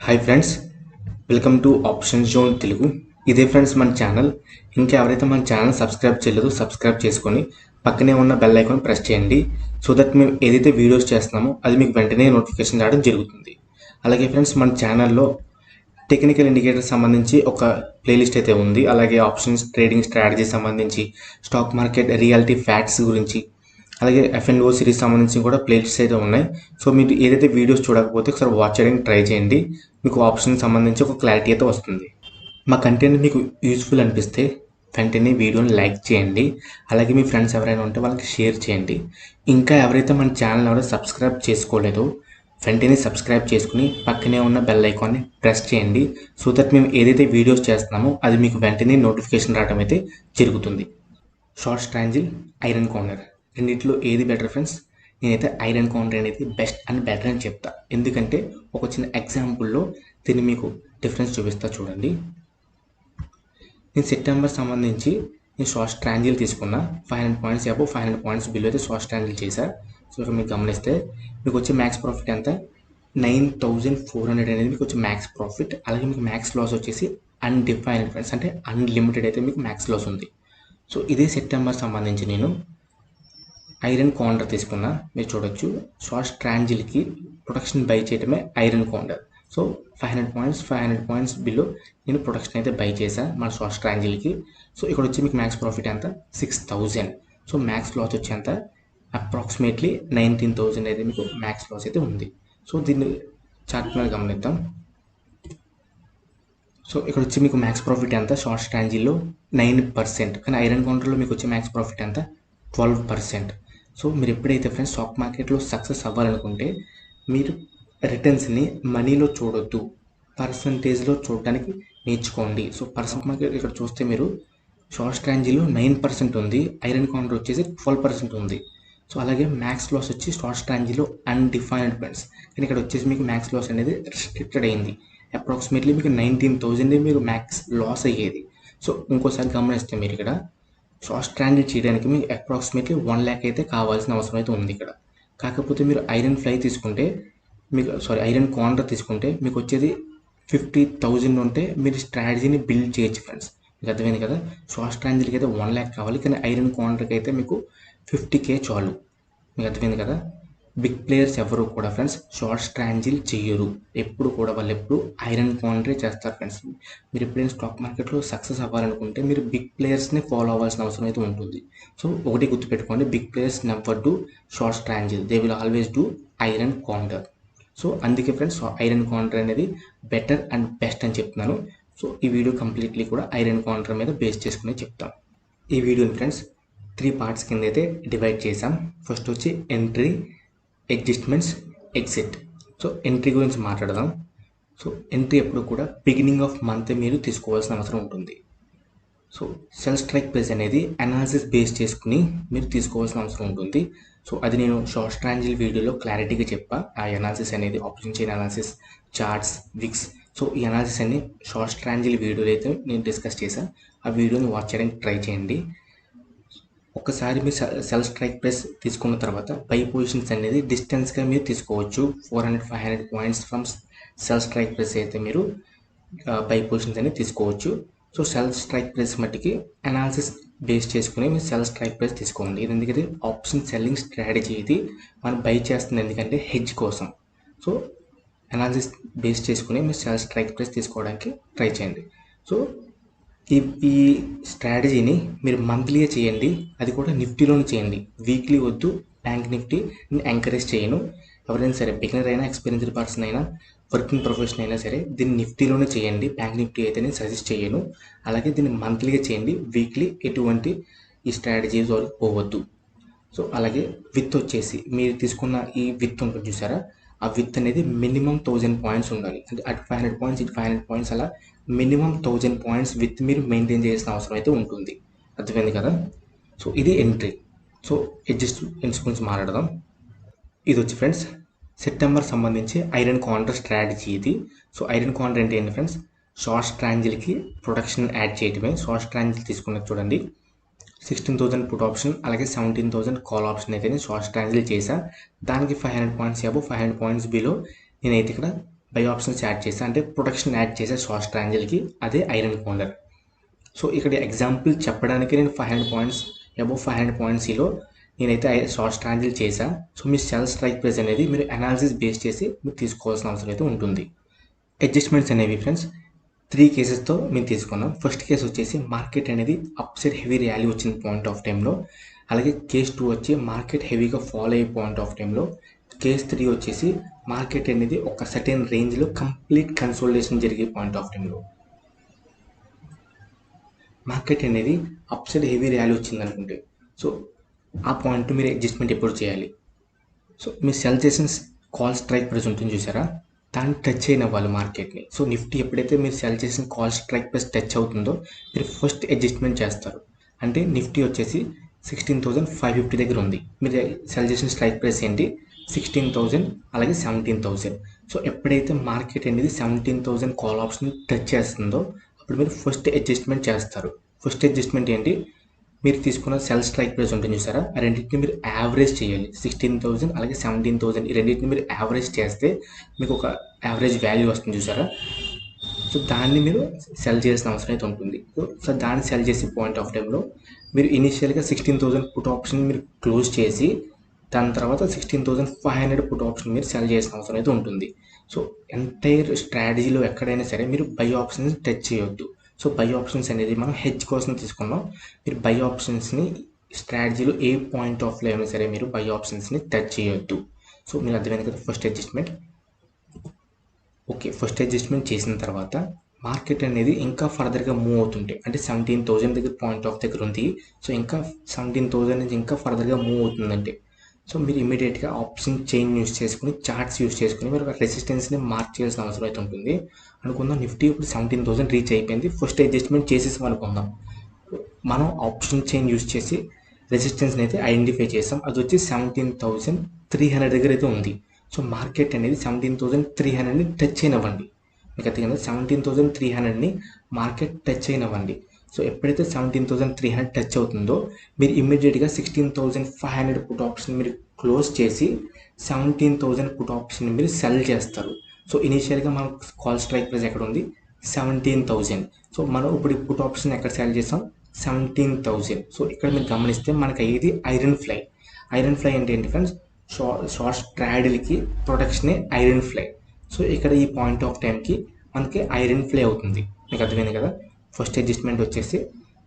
Hi friends, welcome to option zone Telugu. ఇదే friends మన channel. ఇంకా ఎవరైతే మన ఛానల్ సబ్స్క్రైబ్ చేయలేదో సబ్స్క్రైబ్ చేసుకొని పక్కనే ఉన్న బెల్ ఐకాన్ ప్రెస్ చేయండి. సో దట్ మేము ఏదైతే వీడియోస్ చేస్తున్నామో అది మీకు వెంటనే నోటిఫికేషన్ రావడం జరుగుతుంది. అలాగే ఫ్రెండ్స్ మన ఛానల్లో టెక్నికల్ ఇండికేటర్స్ సంబంధించి ఒక ప్లేలిస్ట్ అయితే ఉంది. అలాగే ఆప్షన్స్ ట్రేడింగ్ స్ట్రాటజీ సంబంధించి, స్టాక్ మార్కెట్ రియాలిటీ ఫ్యాక్ట్స్ గురించి, అలాగే F&O సిరీస్ సంబంధించి కూడా ప్లేలిస్ట్స్ అయితే ఉన్నాయి. సో మీరు ఏదైతే వీడియోస్ చూడకపోతే ఒకసారి వాచ్ చేయడానికి ట్రై చేయండి. మీకు ఆప్షన్ సంబంధించి ఒక క్లారిటీ అయితే వస్తుంది. మా కంటెంట్ మీకు యూస్ఫుల్ అనిపిస్తే వెంటనే వీడియోని లైక్ చేయండి. అలాగే మీ ఫ్రెండ్స్ ఎవరైనా ఉంటే వాళ్ళకి షేర్ చేయండి. ఇంకా ఎవరైతే మన ఛానల్ ఎవరైతే సబ్స్క్రైబ్ చేసుకోలేదో వెంటనే సబ్స్క్రైబ్ చేసుకుని పక్కనే ఉన్న బెల్ ఐకాన్ని ప్రెస్ చేయండి. సో దట్ మేము ఏదైతే వీడియోస్ చేస్తున్నామో అది మీకు వెంటనే నోటిఫికేషన్ రావడం అయితే జరుగుతుంది. షార్ట్ స్ట్రాంజిల్, ఐరన్ కార్నర్ రెండిట్లో ఏది బెటర్ ఫ్రెండ్స్? నేనైతే ఐరన్ కార్నర్ అనేది బెస్ట్ అండ్ బెటర్ అని చెప్తా. ఎందుకంటే ఒక చిన్న ఎగ్జాంపుల్లో దీన్ని మీకు డిఫరెన్స్ చూపిస్తా చూడండి. నేను సెప్టెంబర్ సంబంధించి నేను షార్ట్ స్ట్రాంజిల్ తీసుకున్నా. 500 పాయింట్స్ అబౌవ్ 500 పాయింట్స్ బిలో అయితే షార్ట్ స్ట్రాంజిల్ చేశా. సో ఇక్కడ మీరు గమనిస్తే మీకు వచ్చే మ్యాక్స్ ప్రాఫిట్ ఎంత? 9400 అనేది మీకు వచ్చే మ్యాక్స్ ప్రాఫిట్. అలాగే మీకు మ్యాక్స్ లాస్ వచ్చేసి అన్డిఫైన్డ్ ఫ్రెండ్స్, అంటే అన్లిమిటెడ్ అయితే మీకు మ్యాక్స్ లాస్ ఉంది. సో ఇదే సెప్టెంబర్ సంబంధించి నేను ఐరన్ కార్నర్ తీసుకున్నా. మీరు చూడొచ్చు, షార్ట్ స్ట్రాంజిల్కి ప్రొటెక్షన్ బై చేయడమే iron corner. So 500 points below నేను ప్రొటెక్షన్ అయితే బై చేశాను మన షార్ట్ స్ట్రాంజిల్కి. సో ఇక్కడ వచ్చి మీకు మ్యాక్స్ ప్రాఫిట్ ఎంత? 6000. సో మ్యాక్స్ లాస్ వచ్చి ఎంత? అప్రాక్సిమేట్లీ 19,000 అయితే మీకు మ్యాక్స్ లాస్ అయితే ఉంది. సో దీన్ని చార్ట్ మీద గమనిద్దాం. సో ఇక్కడ వచ్చి మీకు మ్యాక్స్ ప్రాఫిట్ ఎంత? షార్ట్ స్ట్రాంజిల్లో 9%, కానీ ఐరన్ కౌంటర్లో మీకు వచ్చే మ్యాక్స్ ప్రాఫిట్ ఎంత? 12%. సో మీరు ఎప్పుడైతే ఫ్రెండ్స్ స్టాక్ మార్కెట్లో సక్సెస్ అవ్వాలనుకుంటే మీరు రిటర్న్స్ని మనీలో చూడొద్దు, పర్సంటేజ్లో చూడడానికి నేర్చుకోండి. సో పర్సెంట్ మార్కెట్ ఇక్కడ చూస్తే మీరు షార్ట్ స్ట్రాంజిలో 9% ఉంది, ఐరన్ కౌంటర్ వచ్చేసి 12% ఉంది. సో అలాగే మ్యాక్స్ లాస్ వచ్చి షార్ట్ స్ట్రాంజిలో అన్డిఫైన్డ్ పాయింట్స్, కానీ ఇక్కడ వచ్చేసి మీకు మ్యాక్స్ లాస్ అనేది రిస్ట్రిక్టెడ్ అయింది. అప్రాక్సిమేట్లీ మీకు 19,000 మీరు మ్యాక్స్ లాస్ అయ్యేది. సో ఇంకోసారి గమనిస్తే మీరు ఇక్కడ షార్ట్ స్ట్రాంజిల్ చేయడానికి మీకు అప్రాక్సిమేట్లీ 1 lakh అయితే కావాల్సిన అవసరం అయితే ఉంది ఇక్కడ. కాకపోతే మీరు ఐరన్ ఫ్లై తీసుకుంటే ఐరన్ కార్నర్ తీసుకుంటే మీకు వచ్చేది 50,000 ఉంటే మీరు స్ట్రాటజీని బిల్డ్ చేయొచ్చు ఫ్రెండ్స్. మీకు అర్థమైంది కదా? షార్ట్ స్ట్రాటజీకి అయితే 1 lakh కావాలి, కానీ ఐరన్ కార్నర్కి అయితే మీకు 50K చాలు. మీకు అర్థమైంది కదా? బిగ్ ప్లేయర్స్ ఎవరు కూడా ఫ్రెండ్స్ షార్ట్ స్ట్రాటజీలు చేయరు. ఎప్పుడు కూడా వాళ్ళు ఎప్పుడు ఐరన్ కార్నరే చేస్తారు ఫ్రెండ్స్. మీరు ఎప్పుడైనా స్టాక్ మార్కెట్లో సక్సెస్ అవ్వాలనుకుంటే మీరు బిగ్ ప్లేయర్స్ని ఫాలో అవ్వాల్సిన అవసరం అయితే ఉంటుంది. సో ఒకటి గుర్తుపెట్టుకోండి, big players never do short strategy, they will always do iron corner. So అందుకే ఫ్రెండ్స్ ఐరన్ కార్నర్ అనేది బెటర్ అండ్ బెస్ట్ అని చెప్తున్నాను. సో ఈ వీడియో కంప్లీట్లీ కూడా ఐరన్ కార్నర్ మీద బేస్ చేసుకునే చెప్తాం. ఈ వీడియోని ఫ్రెండ్స్ 3 పార్ట్స్ కింద అయితే డివైడ్ చేసాం. ఫస్ట్ వచ్చి entry, adjustments, exit. So entry గురించి మాట్లాడదాం. సో ఎంట్రీ ఎప్పుడు కూడా బిగినింగ్ ఆఫ్ మంత్ మీరు తీసుకోవాల్సిన అవసరం ఉంటుంది. సో సెల్ స్ట్రైక్ ప్రైస్ అనేది అనాలిసిస్ బేస్ చేసుకుని మీరు తీసుకోవాల్సిన అవసరం ఉంటుంది. సో అది నేను షార్ట్ స్ట్రాటజీ వీడియోలో క్లారిటీగా చెప్పా. ఆ అనాలిసిస్ అనేది option chain analysis, charts, wicks. So ఈ అనాలిసిస్ అన్ని షార్ట్ స్ట్రాటజీ వీడియోలో అయితే నేను డిస్కస్ చేశాను. ఆ వీడియోని వాచ్ చేయడానికి ట్రై చేయండి. ఒక్కసారి మీరు సెల్ స్ట్రైక్ ప్రైస్ తీసుకున్న తర్వాత బై పొజిషన్స్ అనేది డిస్టెన్స్గా మీరు తీసుకోవచ్చు. 400-500 points from cell strike price అయితే మీరు బై పొజిషన్స్ అనేది తీసుకోవచ్చు. సో సెల్ స్ట్రైక్ ప్రైస్ మట్టికి అనాలిసిస్ బేస్ చేసుకుని మీరు సెల్ స్ట్రైక్ ప్రైస్ తీసుకోండి. ఇది ఎందుకంటే ఆప్షన్ సెల్లింగ్ స్ట్రాటజీ, ఇది మనం బై చేస్తుంది ఎందుకంటే హెడ్జ్ కోసం. సో అనాలిసిస్ బేస్ చేసుకుని మీరు సెల్ స్ట్రైక్ ప్రైస్ తీసుకోవడానికి ట్రై చేయండి. సో ఈ స్ట్రాటజీని మీరు మంత్లీగా చేయండి, అది కూడా నిఫ్టీలోనే చేయండి. వీక్లీ వద్దు, బ్యాంక్ నిఫ్టీ నేను ఎంకరేజ్ చేయను. ఎవరైనా సరే బిగినర్ అయినా, ఎక్స్పీరియన్స్డ్ పర్సన్ అయినా, వర్కింగ్ ప్రొఫెషన్ అయినా సరే దీన్ని నిఫ్టీలోనే చేయండి. బ్యాంక్ నిఫ్టీ అయితే నేను సజెస్ట్ చేయను. అలాగే దీన్ని మంత్లీగా చేయండి, వీక్లీ ఎటువంటి ఈ స్ట్రాటజీస్ వరకు పోవద్దు. సో అలాగే విత్ వచ్చేసి మీరు తీసుకున్న ఈ విత్ ఉంటుంది చూసారా, ఆ విత్ అనేది మినిమం 1000 పాయింట్స్ ఉండాలి. అంటే అటు 500 పాయింట్స్, ఇటు 500 పాయింట్స్, అలా మినిమం 1000 పాయింట్స్ విత్ మీరు మెయింటైన్ చేయాల్సిన అవసరం అయితే ఉంటుంది. అర్థమైంది కదా? సో ఇది ఎంట్రీ. సో అడ్జస్ట్మెంట్స్ గురించి మాట్లాడదాం. ఇది వచ్చి ఫ్రెండ్స్ సెప్టెంబర్ సంబంధించి ఐరన్ కార్నర్ స్ట్రాటజీ ఇది. సో ఐరన్ కార్నర్ అంటే ఏంటి ఫ్రెండ్స్? షార్ట్ స్ట్రాటజీలకి ప్రొటెక్షన్ యాడ్ చేయడమే. షార్ట్ స్ట్రాటజీ తీసుకున్నది చూడండి, 16,000 పుట్ ఆప్షన్, అలాగే 17,000 కాల్ ఆప్షన్ అయితే నేను షార్ట్ స్ట్రాటజీ చేశా. దానికి 500 పాయింట్స్ అబౌవ్ 500 పాయింట్స్ బిలో నేనైతే ఇక్కడ బై ఆప్షన్స్ యాడ్ చేసా అంటే ప్రొటెక్షన్ యాడ్ చేసే షార్ట్ ట్రయాంగిల్కి, అదే ఐరన్ కాండర్. సో ఇక్కడ ఎగ్జాంపుల్ చెప్పడానికి నేను 500 పాయింట్స్ అబౌవ్ 500 పాయింట్స్లో నేనైతే షార్ట్ ట్రయాంగిల్ చేశా. సో మీ సెల్ స్ట్రైక్ ప్రైస్ అనేది మీరు అనాలిసిస్ బేస్ చేసి మీరు తీసుకోవాల్సిన అవసరం అయితే ఉంటుంది. అడ్జస్ట్మెంట్స్ అనేవి ఫ్రెండ్స్ 3 కేసెస్తో మేము తీసుకున్నాం. ఫస్ట్ కేసు వచ్చేసి మార్కెట్ అనేది అప్ సైడ్ హెవీ ర్యాలీ వచ్చిన పాయింట్ ఆఫ్ టైంలో, అలాగే కేస్ 2 వచ్చి మార్కెట్ హెవీగా ఫాలో అయ్యే పాయింట్ ఆఫ్ టైంలో, కేస్ 3 వచ్చేసి మార్కెట్ అనేది ఒక సర్టెన్ రేంజ్లో కంప్లీట్ కన్సోలిడేషన్ జరిగే పాయింట్ ఆఫ్ టైంలో. మార్కెట్ అనేది అప్ సైడ్ హెవీ ర్యాలీ వచ్చింది అనుకుంటే, సో ఆ పాయింట్ మీరు అడ్జస్ట్మెంట్ ఎప్పుడు చేయాలి? సో మీరు సెల్ చేసిన కాల్ స్ట్రైక్ ప్రైస్ ఉంటుంది చూసారా, దాన్ని టచ్ అయిన వాళ్ళు మార్కెట్ని. సో నిఫ్టీ ఎప్పుడైతే మీరు సెల్ చేసిన కాల్ స్ట్రైక్ ప్రైస్ టచ్ అవుతుందో మీరు ఫస్ట్ అడ్జస్ట్మెంట్ చేస్తారు. అంటే నిఫ్టీ వచ్చేసి 16,550 దగ్గర ఉంది, మీరు సెల్ చేసిన స్ట్రైక్ ప్రైస్ ఏంటి 16,000 అలాగే 17,000. సో ఎప్పుడైతే మార్కెట్ అనేది 17,000 కాల్ ఆప్షన్ టచ్ చేస్తుందో అప్పుడు మీరు ఫస్ట్ అడ్జస్ట్మెంట్ చేస్తారు. ఫస్ట్ అడ్జస్ట్మెంట్ ఏంటి, మీరు తీసుకున్న సెల్ స్ట్రైక్ ప్రైస్ ఉంటుంది చూసారా, ఆ రెండింటిని మీరు యావరేజ్ చేయాలి. 16,000 అలాగే 17,000 ఈ రెండింటిని మీరు యావరేజ్ చేస్తే మీకు ఒక యావరేజ్ వాల్యూ వస్తుంది చూసారా. సో దాన్ని మీరు సెల్ చేయాల్సిన అవసరం అయితే ఉంటుంది. సో దాన్ని సెల్ చేసే పాయింట్ ఆఫ్ టైంలో మీరు ఇనిషియల్గా 16,000 పుట్ ఆప్షన్ మీరు క్లోజ్ చేసి దాని తర్వాత 16,500 పుట్ ఆప్షన్ మీరు సెల్ చేయాల్సిన అవసరం అయితే ఉంటుంది. సో ఎంటైర్ స్ట్రాటజీలో ఎక్కడైనా సరే మీరు బై ఆప్షన్స్ టచ్ చేయొద్దు. సో బై ఆప్షన్స్ అనేది మనం హెడ్జ్ కోసం తీసుకున్నాం. మీరు బై ఆప్షన్స్ని స్ట్రాటజీలో ఏ పాయింట్ ఆఫ్లో అయినా సరే మీరు బై ఆప్షన్స్ని టచ్ చేయొద్దు. సో మీరు అర్థమైంది కదా first adjustment. Okay, first adjustment చేసిన తర్వాత మార్కెట్ అనేది ఇంకా ఫర్దర్గా మూవ్ అవుతుంటే, అంటే 17,000 దగ్గర పాయింట్ ఆఫ్ దగ్గర ఉంది, సో ఇంకా 17,000 నుంచి ఇంకా ఫర్దర్గా మూవ్ అవుతుందంటే సో మీరు ఇమీడియట్గా ఆప్షన్ చైన్ యూస్ చేసుకుని చార్ట్స్ యూస్ చేసుకుని మీరు రెసిస్టెన్స్ని మార్క్ చేయాల్సిన అవసరం అయితే ఉంటుంది. అనుకుందాం నిఫ్టీ ఇప్పుడు 17,000 రీచ్ అయిపోయింది, ఫస్ట్ అడ్జస్ట్మెంట్ చేసేసాం అనుకుందాం. మనం ఆప్షన్ చైన్ యూస్ చేసి రెసిస్టెన్స్ని అయితే ఐడెంటిఫై చేసాం, అది వచ్చి 17,300 దగ్గర అయితే ఉంది. సో మార్కెట్ అనేది 17,300ని టచ్ అయినవ్వండి. మీకు అర్థం 17,300ని మార్కెట్ టచ్ అయినవ్వండి. సో ఎప్పుడైతే 17,300 టచ్ అవుతుందో మీరు ఇమ్మీడియట్గా 16,500 పుట్ ఆప్షన్ మీరు క్లోజ్ చేసి 17,000 పుట్ ఆప్షన్ మీరు సెల్ చేస్తారు. సో ఇనీషియల్గా మనం కాల్ స్ట్రైక్ ప్రైస్ ఎక్కడ ఉంది 17,000. సో మనం ఇప్పుడు పుట్ ఆప్షన్ ఎక్కడ సెల్ చేసాం 17,000. సో ఇక్కడ మీరు గమనిస్తే మనకి అయ్యేది ఐరన్ ఫ్లై. ఐరన్ ఫ్లై అంటే ఏంటి ఫ్రెండ్స్, షార్ట్ స్ట్రాడిల్కి ప్రొటెక్షనే ఐరన్ ఫ్లై. సో ఇక్కడ ఈ పాయింట్ ఆఫ్ టైంకి మనకి ఐరన్ ఫ్లై అవుతుంది. మీకు అర్థమైంది కదా. ఫస్ట్ అడ్జస్ట్మెంట్ వచ్చేసి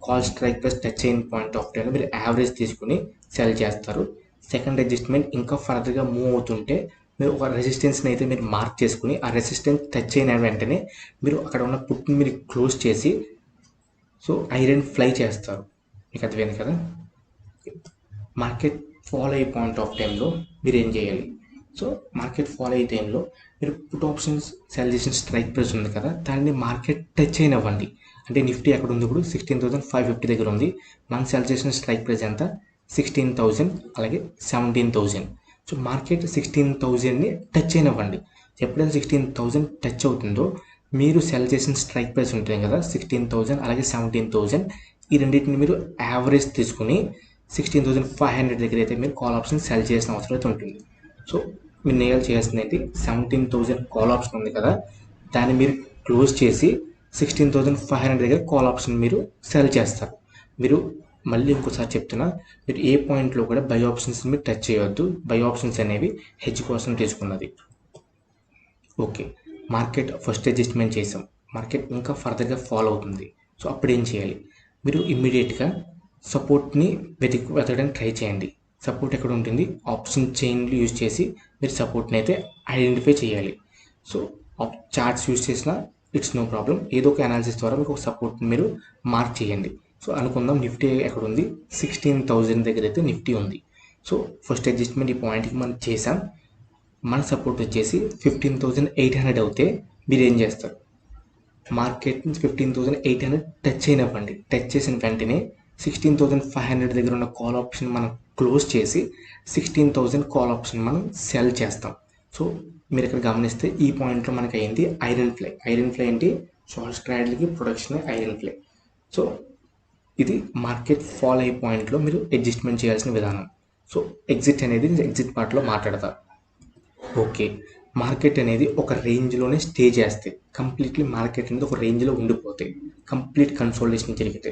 కాల్ స్ట్రైక్ ప్లస్ టచ్ అయిన పాయింట్ ఆఫ్ టైంలో మీరు యావరేజ్ తీసుకుని సెల్ చేస్తారు. సెకండ్ అడ్జస్ట్మెంట్ ఇంకా ఫర్దర్గా మూవ్ అవుతుంటే మీరు ఒక రెసిస్టెన్స్ని అయితే మీరు మార్క్ చేసుకుని ఆ రెసిస్టెన్స్ టచ్ అయిన వెంటనే మీరు అక్కడ ఉన్న పుట్ని మీరు క్లోజ్ చేసి సో ఐరన్ ఫ్లై చేస్తారు. మీకు అర్థమైంది కదా. మార్కెట్ ఫాలో అయ్యే పాయింట్ ఆఫ్ టైంలో మీరు ఏం చేయాలి, సో మార్కెట్ ఫాలో అయ్యే టైంలో మీరు పుట్ ఆప్షన్స్ సెల్ చేసిన స్ట్రైక్ ప్రైస్ ఉంది కదా దాన్ని మార్కెట్ టచ్ అయినవ్వండి. అంటే నిఫ్టీ ఎక్కడ ఉంది ఇప్పుడు 16,550 దగ్గర ఉంది, మనం సెల్ చేసిన స్ట్రైక్ ప్రైస్ ఎంత 16,000 అలాగే 17,000. సో మార్కెట్ 16,000ని టచ్ అయినవ్వండి. ఎప్పుడైతే 16,000 టచ్ అవుతుందో మీరు సెల్ చేసిన స్ట్రైక్ ప్రైస్ ఉంటుంది కదా 16,000 అలాగే 17,000 ఈ రెండింటిని మీరు యావరేజ్ తీసుకుని 16,500 దగ్గర అయితే మీరు కాల్ ఆప్షన్ సెల్ చేసిన అవసరం అయితే ఉంటుంది. సో మీరు నేయాలు చేయాల్సింది ఏంటి 17,000 కాల్ ఆప్షన్ ఉంది కదా దాన్ని మీరు క్లోజ్ చేసి 16,500 దగ్గర కాల్ ఆప్షన్ మీరు సెల్ చేస్తారు. మీరు మళ్ళీ ఇంకోసారి చెప్తున్నా, మీరు ఏ పాయింట్లో కూడా బై ఆప్షన్స్ మీరు టచ్ చేయవద్దు. బై ఆప్షన్స్ అనేవి హెడ్జ్ కోసం తీసుకున్నది. ఓకే, మార్కెట్ ఫస్ట్ అడ్జస్ట్మెంట్ చేసాం, మార్కెట్ ఇంకా ఫర్దర్గా ఫాలో అవుతుంది. సో అప్పుడు ఏం చేయాలి, మీరు ఇమ్మీడియట్గా సపోర్ట్ని వెతకడానికి ట్రై చేయండి. సపోర్ట్ ఎక్కడ ఉంటుంది, ఆప్షన్ చైన్లు యూజ్ చేసి మీరు సపోర్ట్ని అయితే ఐడెంటిఫై చేయాలి. సో చార్ట్స్ యూజ్ చేసిన ఇట్స్ నో ప్రాబ్లం, ఏదో ఒక అనాలిసిస్ ద్వారా మీకు ఒక సపోర్ట్ని మీరు మార్క్ చేయండి. సో అనుకుందాం నిఫ్టీ ఎక్కడ ఉంది 16,000 దగ్గర అయితే నిఫ్టీ ఉంది. సో ఫస్ట్ అడ్జస్ట్మెంట్ ఈ పాయింట్కి మనం చేసాం, మన సపోర్ట్ వచ్చేసి 15,800 అవుతే మీరు ఏం చేస్తారు, మార్కెట్ 15,800 టచ్ అయినవ్వండి. టచ్ చేసిన వెంటనే 16,500 దగ్గర ఉన్న కాల్ ఆప్షన్ మనం క్లోజ్ చేసి 16,000 కాల్ ఆప్షన్ మనం సెల్ చేస్తాం. సో మీరు ఇక్కడ గమనిస్తే ఈ పాయింట్లో మనకి అయింది ఐరన్ ఫ్లై. ఐరన్ ఫ్లై ఏంటి, షార్ట్ స్ట్రాటజీకి ప్రొడక్షన్ ఐరన్ ఫ్లై. సో ఇది మార్కెట్ ఫాల్ అయ్యే పాయింట్లో మీరు అడ్జస్ట్మెంట్ చేయాల్సిన విధానం. సో ఎగ్జిట్ అనేది ఎగ్జిట్ పార్ట్లో మాట్లాడతారు. ఓకే, మార్కెట్ అనేది ఒక రేంజ్లోనే స్టే చేస్తాయి. కంప్లీట్లీ మార్కెట్ అనేది ఒక రేంజ్లో ఉండిపోతాయి. కంప్లీట్ కన్సోలిడేషన్ జరిగితే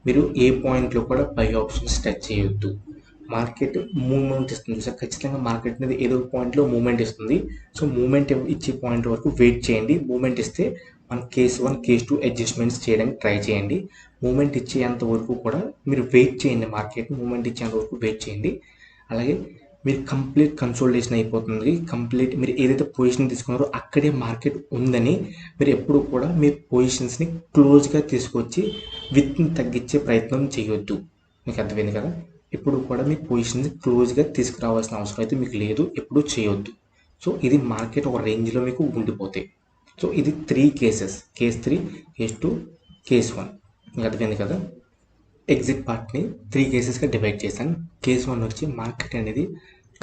మీరు ఏ పాయింట్లో కూడా బై ఆప్షన్స్ టచ్ చేయొద్దు. మార్కెట్ మూవ్మెంట్ ఇస్తుంది సార్, ఖచ్చితంగా మార్కెట్ అనేది ఏదో ఒక పాయింట్లో మూవ్మెంట్ ఇస్తుంది. సో మూవ్మెంట్ ఇచ్చే పాయింట్ వరకు వెయిట్ చేయండి. మూవ్మెంట్ ఇస్తే మన కేస్ 1 కేస్ 2 అడ్జస్ట్మెంట్స్ చేయడానికి ట్రై చేయండి. మూవ్మెంట్ ఇచ్చేంత వరకు కూడా మీరు వెయిట్ చేయండి. మార్కెట్ మూవ్మెంట్ ఇచ్చేంత వరకు వెయిట్ చేయండి. అలాగే మీరు కంప్లీట్ కన్సోలిడేషన్ అయిపోతుంది. కంప్లీట్ మీరు ఏదైతే పొజిషన్ తీసుకున్నారో అక్కడే మార్కెట్ ఉందని మీరు ఎప్పుడు కూడా మీ పొజిషన్స్ని క్లోజ్గా తీసుకొచ్చి విత్ని తగ్గించే ప్రయత్నం చేయొద్దు. మీకు అర్థమైంది కదా? ఎప్పుడు కూడా మీ పొజిషన్ని క్లోజ్గా తీసుకురావాల్సిన అవసరం అయితే మీకు లేదు, ఎప్పుడు చేయొద్దు. సో ఇది మార్కెట్ ఒక రేంజ్లో మీకు ఉండిపోతాయి. సో ఇది 3 కేసెస్, కేస్ 3, కేస్ 2, కేస్ 1. మీకు అర్థమైంది కదా? ఎగ్జిట్ పార్ట్ని 3 కేసెస్గా డివైడ్ చేశాను. కేస్ 1 వచ్చి మార్కెట్ అనేది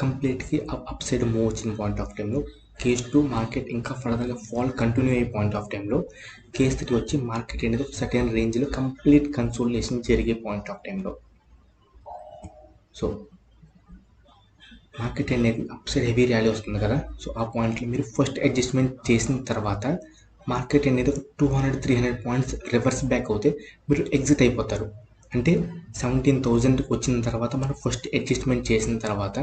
కంప్లీట్గా అప్ సైడ్ మూవ్ వచ్చిన పాయింట్ ఆఫ్ టైంలో. కేస్ 2 మార్కెట్ ఇంకా ఫర్దర్గా ఫాల్ కంటిన్యూ అయ్యే పాయింట్ ఆఫ్ టైంలో. కేస్ 3 వచ్చి మార్కెట్ అనేది ఒక సర్టెన్ రేంజ్లో కంప్లీట్ కన్సోలిడేషన్ జరిగే పాయింట్ ఆఫ్ టైంలో. సో మార్కెట్ అనేది అప్ సైడ్ హెవీ ర్యాలీ వస్తుంది కదా, సో ఆ పాయింట్లో మీరు ఫస్ట్ అడ్జస్ట్మెంట్ చేసిన తర్వాత మార్కెట్ అనేది ఒక 200-300 పాయింట్స్ రివర్స్ బ్యాక్ అవుతే మీరు ఎగ్జిట్ అయిపోతారు. అంటే 17,000 వచ్చిన తర్వాత మనం ఫస్ట్ అడ్జస్ట్మెంట్ చేసిన తర్వాత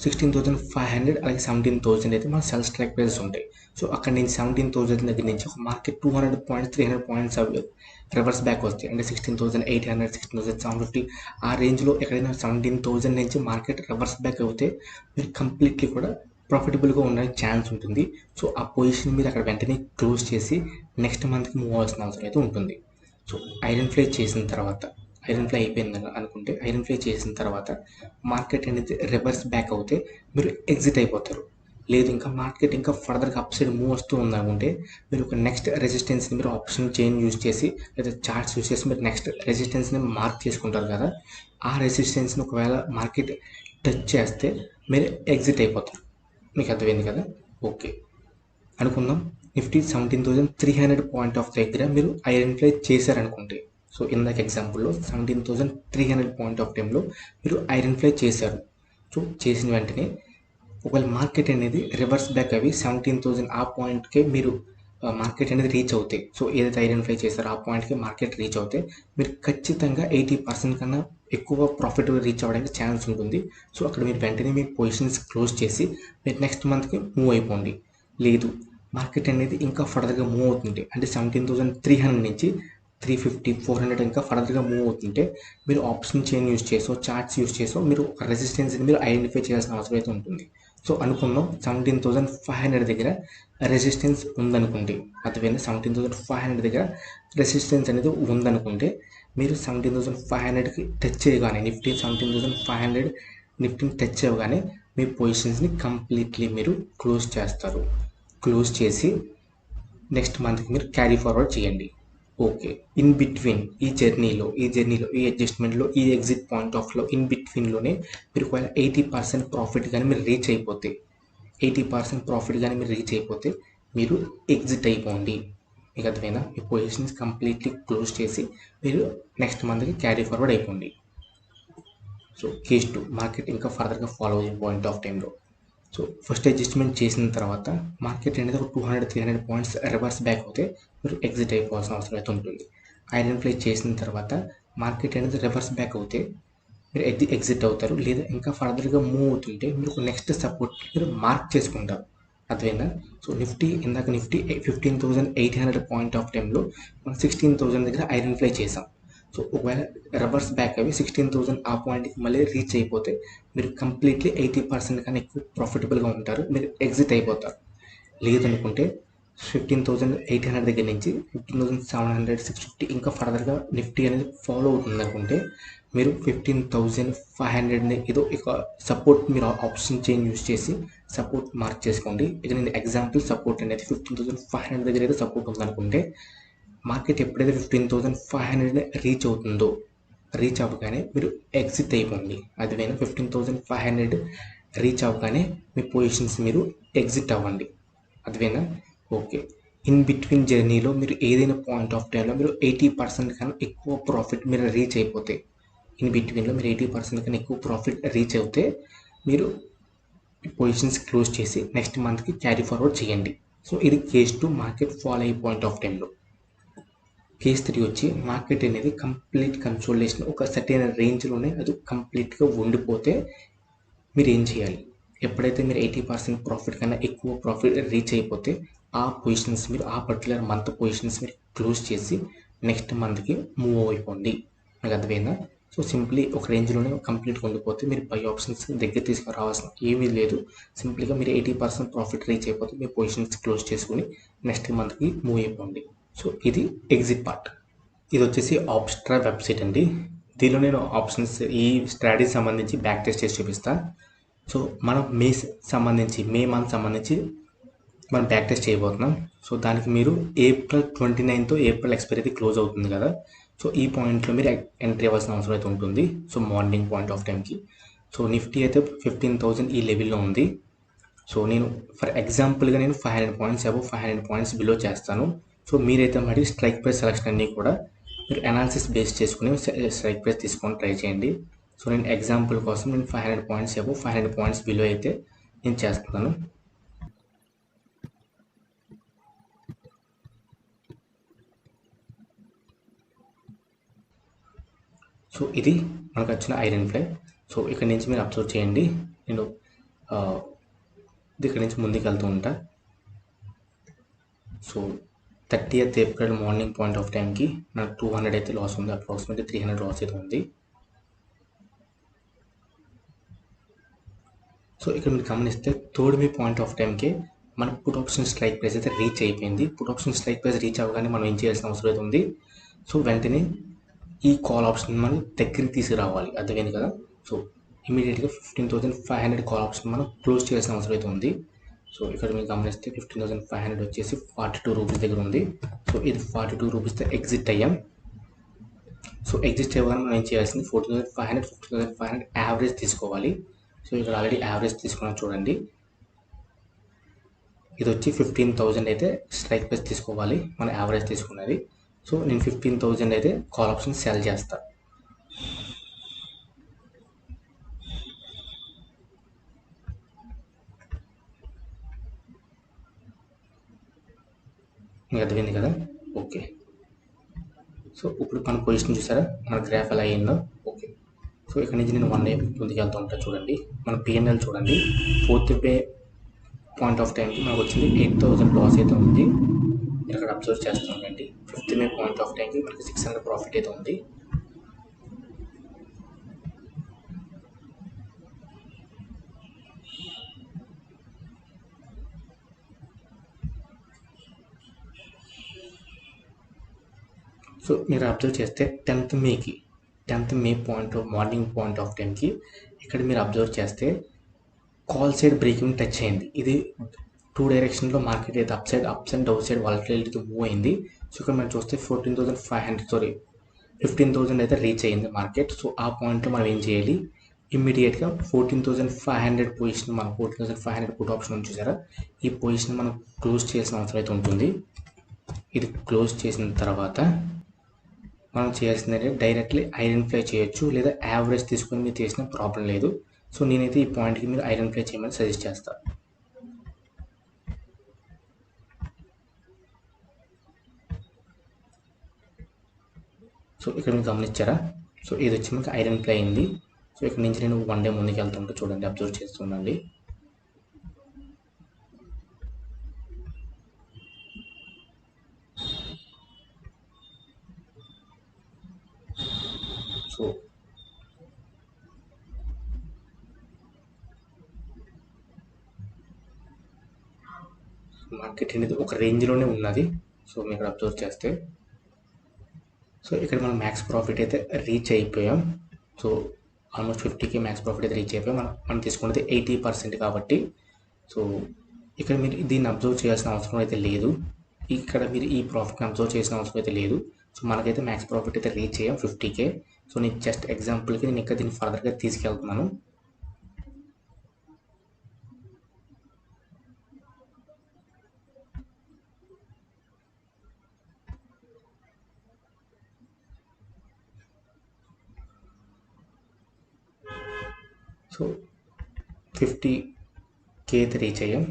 16,500 అలాగే 17,000 అయితే మన సెల్ స్ట్రైక్ ప్రైజెస్ ఉంటాయి. సో అక్కడ నుంచి 17,000 దగ్గర నుంచి ఒక market 200 points 300 points reverse back వస్తాయి. అంటే 16,800 16,750 ఆ రేంజ్లో ఎక్కడైనా 17,000 నుంచి మార్కెట్ రివర్స్ బ్యాక్ అవుతే మీరు కంప్లీట్లీ కూడా ప్రాఫిటబుల్గా ఉండడానికి ఛాన్స్ ఉంటుంది. సో ఆ పొజిషన్ మీరు అక్కడ వెంటనే క్లోజ్ చేసి నెక్స్ట్ మంత్కి మూవ్ అవ్వాల్సిన అవసరం అయితే ఉంటుంది. సో ఐరన్ ఫ్లై చేసిన తర్వాత, ఐరన్ ఫ్లై అయిపోయింది అనుకుంటే ఐరన్ ఫ్లై చేసిన తర్వాత మార్కెట్ అనేది రివర్స్ బ్యాక్ అవుతే మీరు ఎగ్జిట్ అయిపోతారు. లేదు ఇంకా మార్కెట్ ఇంకా ఫర్దర్గా అప్ సైడ్ మూవ్ వస్తూ ఉందనుకుంటే మీరు ఒక నెక్స్ట్ రెసిస్టెన్స్ని మీరు ఆప్షన్ చైన్ యూజ్ చేసి లేదా చార్ట్స్ యూజ్ చేసి మీరు నెక్స్ట్ రెసిస్టెన్స్ని మార్క్ చేసుకుంటారు కదా, ఆ రెసిస్టెన్స్ని ఒకవేళ మార్కెట్ టచ్ చేస్తే మీరు ఎగ్జిట్ అయిపోతారు. మీకు అర్థమైంది కదా? ఓకే అనుకుందాం. నిఫ్టీ 17,300 పాయింట్ ఆఫ్ దగ్గర మీరు ఐరన్ ఫ్లై చేశారనుకుంటే, సో ఇందాక ఎగ్జాంపుల్లో 17,300 పాయింట్ ఆఫ్ టైంలో మీరు ఐరన్ ఫ్లై చేశారు. సో చేసిన వెంటనే ఒకవేళ మార్కెట్ అనేది రివర్స్ బ్యాక్ అవి 17,000 ఆ పాయింట్కే మీరు మార్కెట్ అనేది రీచ్ అవుతాయి. సో ఏదైతే ఐరన్ ఫ్లై చేస్తారో ఆ పాయింట్కి మార్కెట్ రీచ్ అవుతే మీరు ఖచ్చితంగా 80% కన్నా ఎక్కువ ప్రాఫిట్ రీచ్ అవ్వడానికి ఛాన్స్ ఉంటుంది. సో అక్కడ మీరు వెంటనే మీ పొజిషన్స్ క్లోజ్ చేసి మీరు నెక్స్ట్ మంత్కి మూవ్ అయిపోండి. లేదు మార్కెట్ అనేది ఇంకా ఫర్దర్గా మూవ్ అవుతుంటే అంటే 17,300 నుంచి 350 400 ఇంకా ఫర్దర్గా మూవ్ అవుతుంటే మీరు ఆప్షన్ చైన్ యూజ్ చేసో చార్ట్స్ యూజ్ చేసో మీరు ఒక రెసిస్టెన్స్ని మీరు ఐడెంటిఫై చేయాల్సిన అవసరం అయితే ఉంటుంది. సో అనుకుందాం 17,500 దగ్గర రెసిస్టెన్స్ ఉందనుకోండి, అర్థమైంది. 17,500 దగ్గర రెసిస్టెన్స్ అనేది ఉందనుకుంటే మీరు 17,500కి టచ్ చేయగానే నిఫ్టీ 17,500 నిఫ్టీని టచ్ చేయగానే మీ పొజిషన్స్ని కంప్లీట్లీ మీరు క్లోజ్ చేస్తారు. క్లోజ్ చేసి నెక్స్ట్ మంత్కి మీరు క్యారీ ఫార్వర్డ్ చేయండి. ఓకే ఇన్ బిట్వీన్ ఈ జర్నీలో ఈ అడ్జస్ట్మెంట్లో ఈ ఎగ్జిట్ పాయింట్ ఆఫ్లో ఇన్ బిట్వీన్లోనే మీరు ఒకవేళ 80% ప్రాఫిట్ కానీ మీరు రీచ్ అయిపోతే 80% ప్రాఫిట్ కానీ మీరు రీచ్ అయిపోతే మీరు ఎగ్జిట్ అయిపోండి. మీకు అర్థమైనా? మీ పొజిషన్స్ కంప్లీట్లీ క్లోజ్ చేసి మీరు నెక్స్ట్ మంత్కి క్యారీ ఫార్వర్డ్ అయిపోండి. సో కేస్ 2 మార్కెట్ ఇంకా ఫర్దర్గా ఫాలో అయ్యే పాయింట్ ఆఫ్ టైంలో సో ఫస్ట్ అడ్జస్ట్మెంట్ చేసిన తర్వాత మార్కెట్ అనేది ఒక 200-300 పాయింట్స్ రివర్స్ బ్యాక్ అవుతే మీరు ఎగ్జిట్ అయిపోవాల్సిన అవసరం అయితే ఉంటుంది. ఐరన్ ఫ్లై చేసిన తర్వాత మార్కెట్ అనేది రివర్స్ బ్యాక్ అవుతే మీరు ఎగ్జిట్ అవుతారు. లేదా ఇంకా ఫర్దర్గా మూవ్ అవుతుంటే మీరు ఒక నెక్స్ట్ సపోర్ట్ మీరు మార్క్ చేసుకుంటారు. అర్థమైందా? సో నిఫ్టీ 15,800 పాయింట్ ఆఫ్ టైంలో మనం 16,000 దగ్గర ఐరన్ ఫ్లై చేసాం. సో ఒకవేళ రివర్స్ బ్యాక్ అవి 16,000 ఆ పాయింట్కి మళ్ళీ రీచ్ అయిపోతే మీరు కంప్లీట్లీ 80% కన్నా ఎక్కువ ప్రాఫిటబుల్గా ఉంటారు. మీరు ఎగ్జిట్ అయిపోతారు. లేదనుకుంటే 15,800 దగ్గర నుంచి 15,700 650 ఇంకా ఫర్దర్గా నిఫ్టీ అనేది ఫాలో అవుతుంది అనుకుంటే మీరు 15,500ని ఏదో ఇక సపోర్ట్ మీరు ఆప్షన్ చైన్ యూజ్ చేసి సపోర్ట్ మార్క్ చేసుకోండి. ఇక నేను ఎగ్జాంపుల్ సపోర్ట్ అనేది 15,500 దగ్గర ఏదో సపోర్ట్ ఉందనుకుంటే మార్కెట్ ఎప్పుడైతే 15,500 రీచ్ అవుతుందో రీచ్ అవ్వగానే మీరు ఎగ్జిట్ అయిపోండి. అదివైనా 15,500 రీచ్ అవ్వగానే మీ పొజిషన్స్ మీరు ఎగ్జిట్ అవ్వండి. అదివేనా? ఓకే ఇన్ బిట్వీన్ జర్నీలో మీరు ఏదైనా పాయింట్ ఆఫ్ టైంలో మీరు 80% కన్నా ఎక్కువ ప్రాఫిట్ మీరు రీచ్ అయిపోతే ఇన్ బిట్వీన్లో మీరు 80% కన్నా ఎక్కువ ప్రాఫిట్ రీచ్ అవుతే మీరు పొజిషన్స్ క్లోజ్ చేసి నెక్స్ట్ మంత్కి క్యారీ ఫార్వర్డ్ చేయండి. సో ఇది కేస్ 2 మార్కెట్ ఫాల్ అయ్యే పాయింట్ ఆఫ్ టైంలో. కేస్ 3 వచ్చి మార్కెట్ అనేది కంప్లీట్ కన్సోలిడేషన్ ఒక సర్టెన్ రేంజ్లోనే అది కంప్లీట్గా ఉండిపోతే మీరు ఏం చేయాలి? ఎప్పుడైతే మీరు 80% ప్రాఫిట్ కన్నా ఎక్కువ ప్రాఫిట్ రీచ్ అయిపోతే ఆ పొజిషన్స్ మీరు ఆ పర్టికులర్ మంత్ పొజిషన్స్ మీరు క్లోజ్ చేసి నెక్స్ట్ మంత్కి మూవ్ అయిపోండి. మీకు అర్థమైందా? సో సింప్లీ ఒక రేంజ్లోనే కంప్లీట్గా ఉండిపోతే మీరు బై ఆప్షన్స్ దగ్గర తీసుకురావాల్సిన ఏమీ లేదు. సింప్లీగా మీరు 80% ప్రాఫిట్ రీచ్ అయిపోతే మీ పొజిషన్స్ క్లోజ్ చేసుకుని నెక్స్ట్ మంత్కి మూవ్ అయిపోండి. సో ఇది ఎగ్జిట్ పార్ట్. ఇది వచ్చేసి ఆప్స్ట్రా వెబ్సైట్ అండి. దీనిలో నేను ఆప్షన్స్ ఈ స్ట్రాటజీ సంబంధించి బ్యాక్ టెస్ట్ చేసి చూపిస్తాను. సో మనం మే మంత్ సంబంధించి మనం బ్యాక్ టెస్ట్ చేయబోతున్నాం. సో దానికి మీరు ఏప్రిల్ 29తో ఏప్రిల్ ఎక్స్పైరీ అయితే క్లోజ్ అవుతుంది కదా. సో ఈ పాయింట్లో మీరు ఎంట్రీ అవ్వాల్సిన అవసరం అయితే ఉంటుంది. సో మార్నింగ్ పాయింట్ ఆఫ్ టైంకి. సో నిఫ్టీ అయితే 15,000 ఈ లెవెల్లో ఉంది. సో నేను ఫర్ ఎగ్జాంపుల్గా నేను 500 పాయింట్స్ అబవ్ 500 పాయింట్స్ బిలో చేస్తాను. సో మీరైతే మరి స్ట్రైక్ ప్రైస్ సెలక్షన్ అన్నీ కూడా మీరు అనాలిసిస్ బేస్ చేసుకుని స్ట్రైక్ ప్రైస్ తీసుకొని ట్రై చేయండి. సో నేను ఎగ్జాంపుల్ కోసం నేను 500 పాయింట్స్ అబవ్ 500 పాయింట్స్ బిలో అయితే నేను చేస్తున్నాను. సో ఇది మనకు వచ్చిన ఐరన్ ఫ్లై. సో ఇక్కడ నుంచి మీరు అబ్జర్వ్ చేయండి. నేను ఇక్కడ నుంచి ముందుకు వెళ్తూ ఉంటా. So 30th April morning point of టైంకి నాకు 200 అయితే లాస్ ఉంది. అప్రాక్సిమేట్లీ 300 లాస్ అయితే ఉంది. సో ఇక్కడ మీరు గమనిస్తే థర్డ్ మే పాయింట్ ఆఫ్ టైంకి మన పుట్ ఆప్షన్ స్ట్రైక్ ప్రైస్ అయితే రీచ్ అయిపోయింది. Put option strike price reach అవ్వగానే మనం ఏం చేయాల్సిన అవసరం అయితే ఉంది. సో వెంటనే ఈ కాల్ ఆప్షన్ మనం దగ్గరికి తీసుకురావాలి. అర్థమైంది కదా. సో ఇమీడియట్గా 15,500 కాల్ ఆప్షన్ మనం క్లోజ్ చేయాల్సిన అవసరం అయితే ఉంది. సో ఇక్కడ మీరు గమనిస్తే 15,500 వచ్చేసి 42 రూపీస్ దగ్గర ఉంది. సో ఇది 42 రూపీస్తో ఎగ్జిట్ అయ్యాం. సో ఎగ్జిట్ అవ్వగానే మనం ఏం చేయాల్సింది 14,500 15,500 యావరేజ్ తీసుకోవాలి. సో ఇక్కడ ఆల్రెడీ యావరేజ్ తీసుకున్నాం చూడండి. ఇది వచ్చి 15,000 అయితే స్ట్రైక్ ప్రైస్ తీసుకోవాలి, మనం యావరేజ్ తీసుకున్నది. సో నేను 15,000 అయితే కాల్ ఆప్షన్ సెల్ చేస్తా. మీకు అర్థమైంది కదా. ఓకే. సో ఇప్పుడు మన పొజిషన్ చూసారా, మన గ్రాఫ్ ఎలా అయిందో. ఓకే. సో ఇక్కడ నుంచి నేను 1 డే ముందుకు వెళ్తూ ఉంటాను చూడండి. మన పిఎన్ఎల్ చూడండి. 4th మే పాయింట్ ఆఫ్ టైంకి మనకు వచ్చింది 8,000 లాస్ అయితే ఉంది. మీరు అక్కడ అబ్జర్వ్ చేస్తున్నానండి. 5th మే పాయింట్ ఆఫ్ టైంకి మనకి 600 ప్రాఫిట్ అయితే ఉంది. సో మీరు అబ్జర్వ్ చేస్తే 10th May morning point of టైంకి ఇక్కడ మీరు అబ్జర్వ్ చేస్తే కాల్ సైడ్ బ్రేకింగ్ టచ్ అయింది. ఇది 2 డైరెక్షన్లో మార్కెట్ అయితే అప్స్ అండ్ డౌన్ సైడ్ వాలటిలిటీతో మూవ్ అయింది. సో ఇక్కడ మనం చూస్తే 15,000 అయితే రీచ్ అయ్యింది మార్కెట్. సో ఆ పాయింట్లో మనం ఏం చేయాలి, ఇమ్మీడియట్గా 14,500 పొజిషన్, మనం 14,500 పుట్ ఆప్షన్ ఉంది చూసారా, ఈ పొజిషన్ మనం క్లోజ్ చేసిన అవసరం అయితే ఉంటుంది. ఇది క్లోజ్ చేసిన తర్వాత మనం చేయాల్సిందంటే డైరెక్ట్లీ ఐరన్ ఫ్లై చేయొచ్చు, లేదా యావరేజ్ తీసుకొని మీరు చేసిన ప్రాబ్లం లేదు. సో నేనైతే ఈ పాయింట్కి మీరు ఐరన్ ఫ్లై చేయమని సజెస్ట్ చేస్తాను. సో ఇక్కడ మీరు గమనించారా. సో ఇది వచ్చి మనకి ఐరన్ ఫ్లై అయింది. సో ఇక్కడ నుంచి నేను 1 డే ముందుకు వెళ్తుంటే చూడండి, అబ్జర్వ్ చేస్తుండండి. సో మార్కెట్ అనేది ఒక రేంజ్లోనే ఉన్నది. సో మీరు ఇక్కడ అబ్జర్వ్ చేస్తే, సో ఇక్కడ మనం మ్యాక్స్ ప్రాఫిట్ అయితే రీచ్ అయిపోయాం. So almost 50K max profit అయితే రీచ్ అయిపోయాం. మనం తీసుకున్నది 80% కాబట్టి. సో ఇక్కడ మీరు దీన్ని అబ్జర్వ్ చేయాల్సిన అవసరం అయితే లేదు. ఇక్కడ మీరు ఈ ప్రాఫిట్ని అబ్జర్వ్ చేసిన అవసరం అయితే లేదు. సో మనకైతే మ్యాక్స్ ప్రాఫిట్ అయితే రీచ్ అయ్యాం 50K. సో నేను జస్ట్ ఎగ్జాంపుల్కి నేను ఇంకా దీన్ని ఫర్దర్గా తీసుకెళ్తున్నాను. సో 50 అయితే రీచ్ అయ్యాం.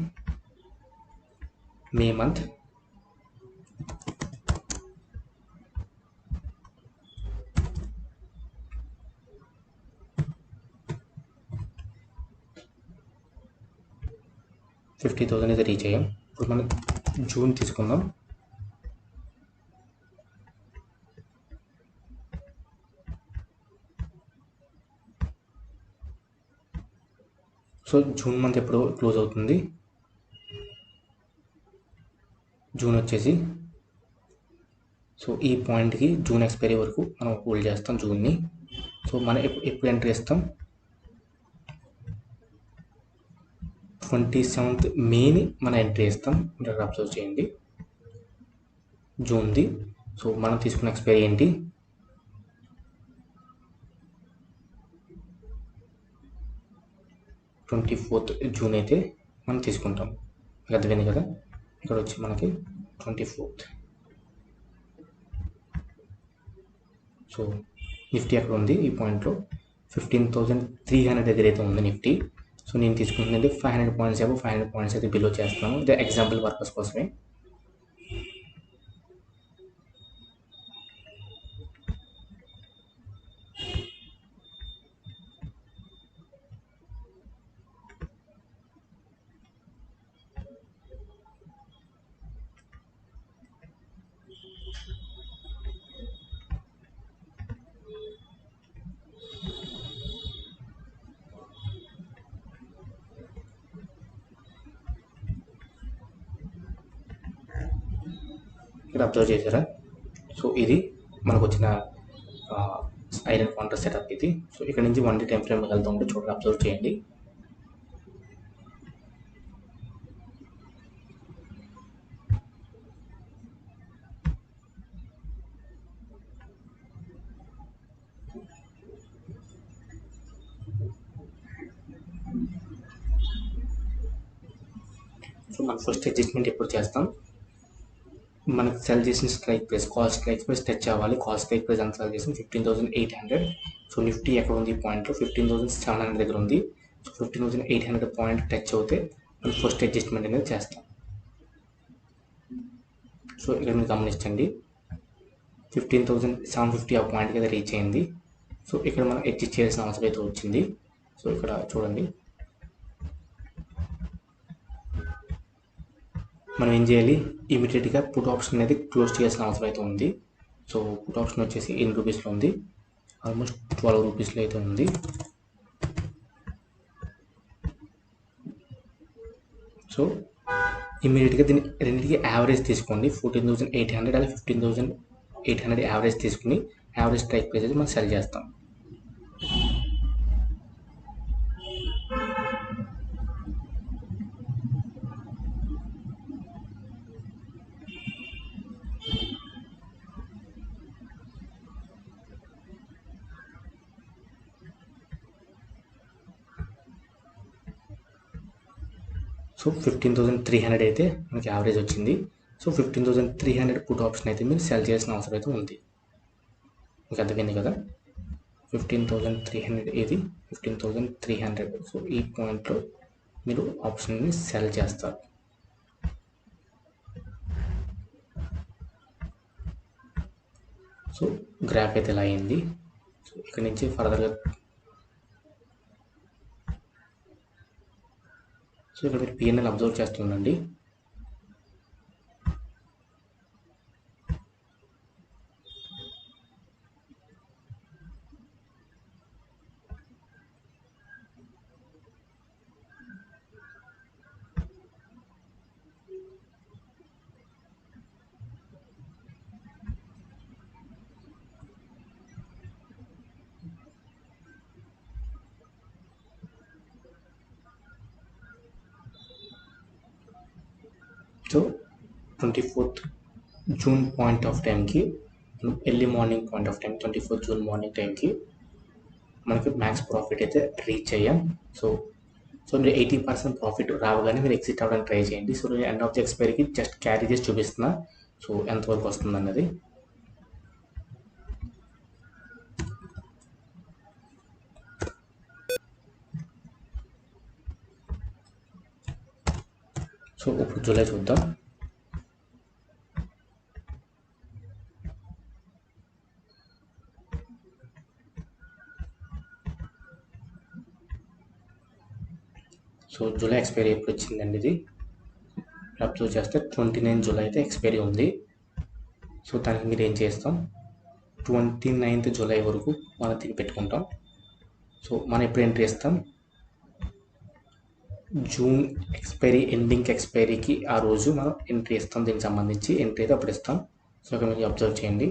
మే మంత్ $50,000 అయితే రీచ్ అయ్యాం. ఇప్పుడు మనం జూన్ తీసుకుందాం. సో జూన్ మంత్ ఎప్పుడు క్లోజ్ అవుతుంది? జూన్ వచ్చేసి సో ఈ పాయింట్కి జూన్ ఎక్స్పైరీ వరకు మనం హోల్డ్ చేస్తాం జూన్ని. సో మనం ఎప్పుడు ఎంట్రీ ఇస్తాం? 27th మేని మనం ఎంట్రీ ఇస్తాం. ఇక్కడ అబ్జర్వ్ చేయండి జూన్ది. సో మనం తీసుకున్న ఎక్స్పైరీ ఏంటి? 24th జూన్ అయితే మనం తీసుకుంటాం. అర్థమైంది కదా? ఇక్కడ వచ్చి మనకి 24th. సో నిఫ్టీ అక్కడ ఉంది ఈ పాయింట్లో 15,300 దగ్గర అయితే ఉంది నిఫ్టీ. సో నేను తీసుకుంటుంది 500 పాయింట్స్ ఏమో 500 పాయింట్స్ అయితే బిలో చేస్తున్నాను. ఇది ఎగ్జాంపుల్ పర్పస్ కోసమే. ఇక్కడ అబ్జర్వ్ చేశారా? సో ఇది మనకు వచ్చిన ఐరన్ కౌంటర్ సెటప్ ఇది. సో ఇక్కడ నుంచి 1 day టైం ఫ్రేమ్ వెళ్తూ ఉంటే చూడండి, అబ్జర్వ్ చేయండి. సో మనం ఫస్ట్ అడ్జస్ట్మెంట్ ఎప్పుడు చేస్తాం? మనకు సెల్ చేసిన strike price, call strike price touch అవ్వాలి. కాల్ స్ట్రైక్ ప్రైస్ ఎంత సెల్ చేసాం? 15,800. సో నిఫ్టీ ఎక్కడ ఉంది? పాయింట్లో 15,700 దగ్గర ఉంది. సో 15,800 పాయింట్ టచ్ అవుతే మనం ఫస్ట్ అడ్జస్ట్మెంట్ అనేది చేస్తాం. సో ఇక్కడ మీరు గమనించండి 15,750 ఆ పాయింట్కి అయితే రీచ్ అయింది. సో ఇక్కడ మనం అడ్జస్ట్ చేయాల్సిన అవసరం అయితే వచ్చింది. సో ఇక్కడ చూడండి, మనం ఏం చేయాలి? ఇమీడియట్గా పుట్ ఆప్షన్ అనేది క్లోజ్ చేయాల్సిన అవసరం అయితే ఉంది. సో పుట్ ఆప్షన్ వచ్చేసి 8 రూపీస్లో ఉంది, ఆల్మోస్ట్ 12 రూపీస్లో అయితే ఉంది. సో ఇమీడియట్గా దీన్ని రెండింటికి యావరేజ్ తీసుకోండి. 14,800 అలాగే 15,800 యావరేజ్ తీసుకుని యావరేజ్ స్ట్రైక్ ప్రైస్ అయితే మనం సెల్ చేస్తాం. సో 15,300 అయితే మనకి యావరేజ్ వచ్చింది. సో 15,300 పుట్ ఆప్షన్ అయితే మీరు సెల్ చేయాల్సిన అవసరం అయితే ఉంది. మీకు అర్థమైంది కదా? 15,300 ఇది 15,300. సో ఈ పాయింట్లో మీరు ఆప్షన్ని సెల్ చేస్తారు. సో గ్రాఫ్ అయితే ఇలా అయింది. సో ఇక్కడ నుంచి ఫర్దర్గా సో ఇక్కడ మీరు పిఎన్ఎల్ అబ్జర్వ్ చేస్తుండండి. So 24th June point of టైంకి early morning point of time 24th June morning టైంకి మనకి మ్యాక్స్ ప్రాఫిట్ అయితే రీచ్ అయ్యాం. సో మీరు 80% ప్రాఫిట్ రావగానే మీరు ఎగ్జిట్ అవ్వడానికి ట్రై చేయండి. సో నేను ఎండ్ ఆఫ్ ది ఎక్స్పైరీకి జస్ట్ క్యారీ చేసి చూపిస్తున్నా సో ఎంతవరకు వస్తుంది అన్నది. సో ఇప్పుడు జూలై చూద్దాం. సో జూలై ఎక్స్పైరీ ఎప్పుడు వచ్చిందండి ఇది అబ్జర్వ్ చేస్తే 29 జూలై అయితే ఎక్స్పైరీ ఉంది. సో దానికి మీరు ఏం చేస్తాం, 29th జూలై వరకు మనం దీన్ని పెట్టుకుంటాం. సో మనం ఎప్పుడు ఎంట్రీ ఇస్తాం, జూన్ ఎక్స్పైరీ ఎండింగ్ ఎక్స్పైరీకి ఆ రోజు మనం ఎంట్రీ ఇస్తాం. దీనికి సంబంధించి ఎంట్రీ అయితే అప్పుడు ఇస్తాం. సో ఇక్కడ మీరు అబ్జర్వ్ చేయండి.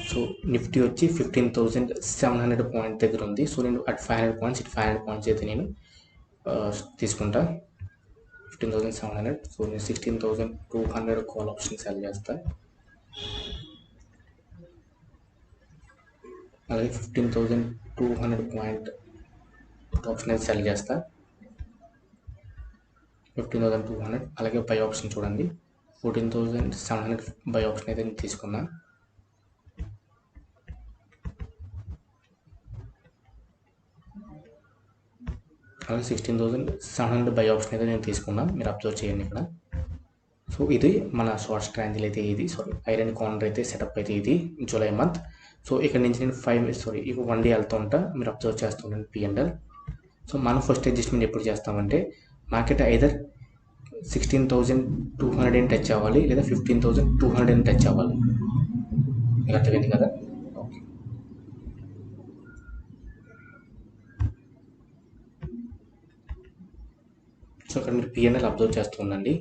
సో నిఫ్టీ వచ్చి 15,700 పాయింట్ దగ్గర ఉంది. సో నేను అట్ 500 పాయింట్స్ ఇటు 500 పాయింట్స్ అయితే నేను తీసుకుంటా 15,700. సో నేను 16,200 కాల్ ఆప్షన్ సెల్ చేస్తా. అలాగే 15,200 పాయింట్ ఆప్షన్ అయితే సెల్ చేస్తా 15,200. అలాగే బై ఆప్షన్ చూడండి 14,700 బై ఆప్షన్ అయితే నేను తీసుకున్నా. అలాగే 16,700 బై ఆప్షన్ అయితే నేను తీసుకున్నా. మీరు అబ్జర్వ్ చేయండి ఇక్కడ. సో ఇది మన షార్ట్ స్ట్రాటజీ అయితే ఇది ఐరన్ కార్నర్ అయితే సెటప్ అయితే ఇది జూలై మంత్. సో ఇక్కడ నుంచి నేను 1 డే వెళ్తూ ఉంటా. మీరు అబ్జర్వ్ చేస్తుండండి P&L. సో మనం ఫస్ట్ అడ్జస్ట్మెంట్ ఎప్పుడు చేస్తామంటే మార్కెట్ ఐదర్ 16,200 టచ్ అవ్వాలి లేదా 15,200 టచ్ అవ్వాలి. మీకు అర్థమైంది కదా. ఓకే. సో ఇక్కడ మీరు P&L అబ్జర్వ్ చేస్తూ ఉండండి.